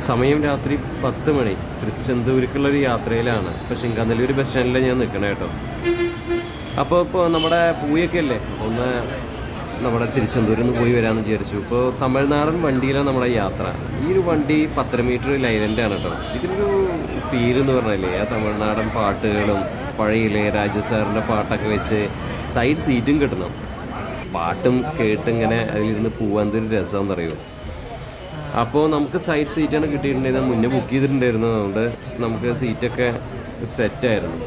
സമയം രാത്രി 10 മണി. തിരുച്ചെന്തൂരിക്കുള്ളൊരു യാത്രയിലാണ്. ഇപ്പോൾ ശിങ്കാനല്ലൂർ ബസ് സ്റ്റാൻഡിലാണ് ഞാൻ നിൽക്കണേ കേട്ടോ. ഇപ്പോൾ നമ്മുടെ പൂയൊക്കെ അല്ലേ, ഒന്ന് നമ്മുടെ തിരുച്ചെന്തൂരിൽ നിന്ന് പോയി വരാമെന്ന് വിചാരിച്ചു. ഇപ്പോൾ തമിഴ്നാടൻ വണ്ടിയിലാണ് നമ്മുടെ യാത്ര. ഈ ഒരു വണ്ടി 10 മീറ്റർ ലൈലൻ്റാണ് കേട്ടോ. ഇതിനൊരു ഫീൽ എന്ന് പറഞ്ഞാലേ, ആ തമിഴ്നാടൻ പാട്ടുകളും പഴയ ഇളയരാജ സാറിൻ്റെ പാട്ടൊക്കെ വെച്ച് സൈഡ് സീറ്റും കിട്ടണം. പാട്ടും കേട്ടിങ്ങനെ അതിലിരുന്ന് പോകാൻ ഒരു രസമെന്ന് അറിയുമോ. അപ്പോൾ നമുക്ക് സൈഡ് സീറ്റാണ് കിട്ടിയിട്ടുണ്ടായിരുന്നത്. മുന്നേ ബുക്ക് ചെയ്തിട്ടുണ്ടായിരുന്നു. അതുകൊണ്ട് നമുക്ക് സീറ്റൊക്കെ സെറ്റായിരുന്നു.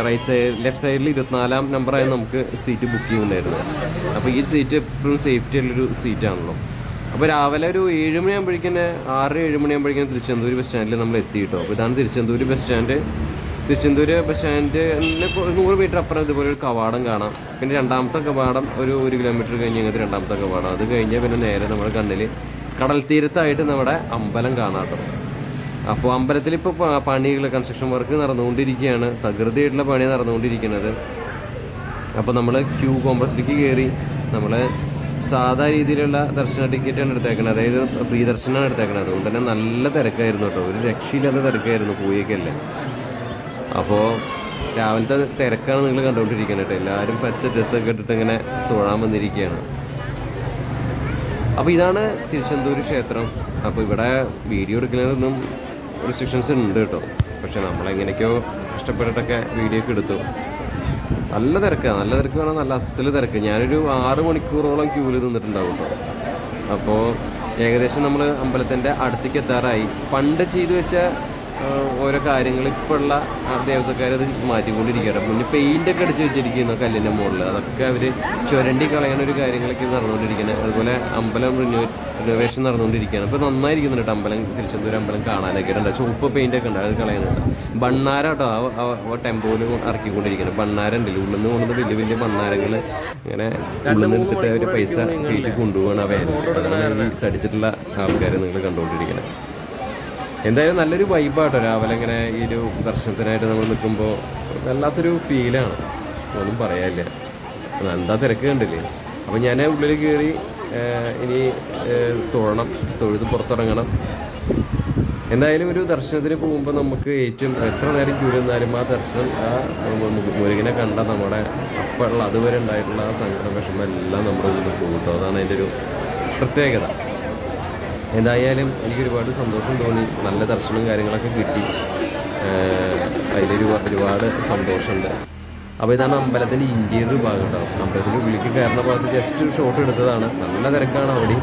റൈറ്റ് സൈഡ് ലെഫ്റ്റ് സൈഡിൽ 24-ാം നമ്പറായി നമുക്ക് സീറ്റ് ബുക്ക് ചെയ്യുന്നുണ്ടായിരുന്നു. അപ്പോൾ ഈ സീറ്റ് എപ്പോഴും സേഫ്റ്റി ഉള്ളൊരു സീറ്റാണല്ലോ. അപ്പോൾ രാവിലെ ഒരു 7 മണിയാകുമ്പോഴേക്കും 6-7 മണിയാകുമ്പോഴേക്കും തിരുച്ചെന്തൂർ ബസ് സ്റ്റാൻഡിൽ നമ്മൾ എത്തി കേട്ടോ. അപ്പോൾ ഇതാണ് Tiruchendur bus stand. Tiruchendur bus സ്റ്റാൻഡിന് 100 മീറ്റർ അപ്പുറം ഇതുപോലെ ഒരു കവാടം കാണാം. പിന്നെ രണ്ടാമത്തെ കവാടം ഒരു 1 കിലോമീറ്റർ കഴിഞ്ഞ് കഴിഞ്ഞാൽ രണ്ടാമത്തെ കവാടം. അത് കഴിഞ്ഞാൽ പിന്നെ നേരെ നമ്മുടെ കണ്ണിൽ കടൽ തീരത്തായിട്ട് നമ്മുടെ അമ്പലം കാണാം കേട്ടോ. അപ്പോൾ അമ്പലത്തിൽ ഇപ്പോൾ പണികൾ, കൺസ്ട്രക്ഷൻ വർക്ക് നടന്നുകൊണ്ടിരിക്കുകയാണ്. തകൃതിയായിട്ടുള്ള പണി നടന്നുകൊണ്ടിരിക്കുന്നത്. അപ്പോൾ നമ്മൾ ക്യൂ കോംപ്ലക്സിലേക്ക് കയറി നമ്മൾ സാധാ രീതിയിലുള്ള ദർശന ടിക്കറ്റാണ് എടുത്തേക്കുന്നത്. അതായത് ഫ്രീ ദർശനമാണ് എടുത്തേക്കുന്നത്. അതുകൊണ്ട് തന്നെ നല്ല തിരക്കായിരുന്നു കേട്ടോ. ഒരു രക്ഷയില്ലാത്ത തിരക്കായിരുന്നു. പൂയൊക്കെയല്ലേ. അപ്പോൾ രാവിലത്തെ തിരക്കാണ് നിങ്ങൾ കണ്ടുകൊണ്ടിരിക്കുന്നത് കേട്ടോ. എല്ലാവരും പച്ച ഡ്രസ്സൊക്കെ ഇട്ടിട്ട് ഇങ്ങനെ തൊഴാൻ വന്നിരിക്കുകയാണ്. അപ്പോൾ ഇതാണ് തിരുച്ചെന്തൂർ ക്ഷേത്രം. അപ്പോൾ ഇവിടെ വീഡിയോ എടുക്കുന്നതൊന്നും റെസ്ട്രിക്ഷൻസ് ഉണ്ട് കേട്ടോ. പക്ഷെ നമ്മളെങ്ങനെയൊക്കെയോ കഷ്ടപ്പെട്ടിട്ടൊക്കെ വീഡിയോ ഒക്കെ എടുത്തു. നല്ല തിരക്കാണ്. നല്ല തിരക്ക് പറഞ്ഞാൽ നല്ല അസല് തിരക്ക്. ഞാനൊരു 6 മണിക്കൂറോളം ക്യൂവിൽ നിന്നിട്ടുണ്ടാവും കേട്ടോ. അപ്പോൾ ഏകദേശം നമ്മൾ അമ്പലത്തിൻ്റെ അടുത്തേക്ക് എത്താറായി. പണ്ട് ചെയ്തു വെച്ച ഓരോ കാര്യങ്ങൾ ഇപ്പോൾ ഉള്ള ദേവസ്വക്കാർ അത് മാറ്റിക്കൊണ്ടിരിക്കുകയാണ്. മുന്നേ പെയിൻ്റൊക്കെ അടിച്ച് വെച്ചിരിക്കുന്ന കല്ലിൻ്റെ മുകളിൽ അതൊക്കെ അവർ ചുരണ്ടി കളയുന്ന ഒരു കാര്യങ്ങളൊക്കെ നടന്നുകൊണ്ടിരിക്കുന്നത്. അതുപോലെ അമ്പലം റിനോവേഷൻ നടന്നുകൊണ്ടിരിക്കുകയാണ്. ഇപ്പോൾ നന്നായിരിക്കുന്നുണ്ട് കേട്ടോ അമ്പലം. തിരുച്ചെന്തൂർ അമ്പലം കാണാനൊക്കെ ഉണ്ട്. ചുവപ്പ് പെയിൻ്റൊക്കെ ഉണ്ട്, അത് കളയുന്നുണ്ട്. ബണ്ണാര കേട്ടോ ആ ടെമ്പോയിൽ ഇറക്കിക്കൊണ്ടിരിക്കുന്നത്. ബണ്ണാര ഉണ്ടല്ലോ, ഉള്ളിൽ നിന്ന് കൊണ്ടുവന്ന് വലിയ വലിയ ബണ്ണാരങ്ങൾ ഇങ്ങനെ ഉള്ളിൽ നിന്ന് എടുത്തിട്ട് അവർ പൈസ കയറ്റി കൊണ്ടുപോകണം. ആ വേല അതാണ് ഈ തടിച്ചിട്ടുള്ള ആൾക്കാർ നിങ്ങൾ കണ്ടുകൊണ്ടിരിക്കുന്നത്. എന്തായാലും നല്ലൊരു വൈബാട്ടോ രാവിലെ ഇങ്ങനെ ഈ ഒരു ദർശനത്തിനായിട്ട് നമ്മൾ നിൽക്കുമ്പോൾ. വല്ലാത്തൊരു ഫീലാണ്, ഒന്നും പറയാനില്ല. എന്താ തിരക്ക് കണ്ടില്ലേ. അപ്പോൾ ഞാൻ ഉള്ളിൽ കയറി ഇനി തൊഴണം, തൊഴുത് പുറത്തിറങ്ങണം. എന്തായാലും ഒരു ദർശനത്തിന് പോകുമ്പോൾ നമുക്ക് ഏറ്റവും എത്ര നേരം ക്യൂ നിന്നാലും ആ ദർശനം, ആ മുരുകനെ കണ്ട നമ്മുടെ അപ്പോഴുള്ള അതുവരെ ഉണ്ടായിട്ടുള്ള ആ സങ്കടം, വിഷമം എല്ലാം നമ്മുടെ ഉള്ളിൽ പോകും. അതാണ് അതിൻ്റെ ഒരു പ്രത്യേകത. എന്തായാലും എനിക്കൊരുപാട് സന്തോഷം തോന്നി. നല്ല ദർശനവും കാര്യങ്ങളൊക്കെ കിട്ടി. ഒരുപാട് സന്തോഷമുണ്ട്. അപ്പോൾ ഇതാണ് അമ്പലത്തിൻ്റെ ഇൻറ്റീരിയർ ഭാഗം കേട്ടോ. അമ്പലത്തിൻ്റെ ഉള്ളിലേക്ക് കയറുന്ന ഭാഗത്ത് ജസ്റ്റ് ഒരു ഷോട്ട് എടുത്തതാണ്. നല്ല തിരക്കാണ് അവിടെ.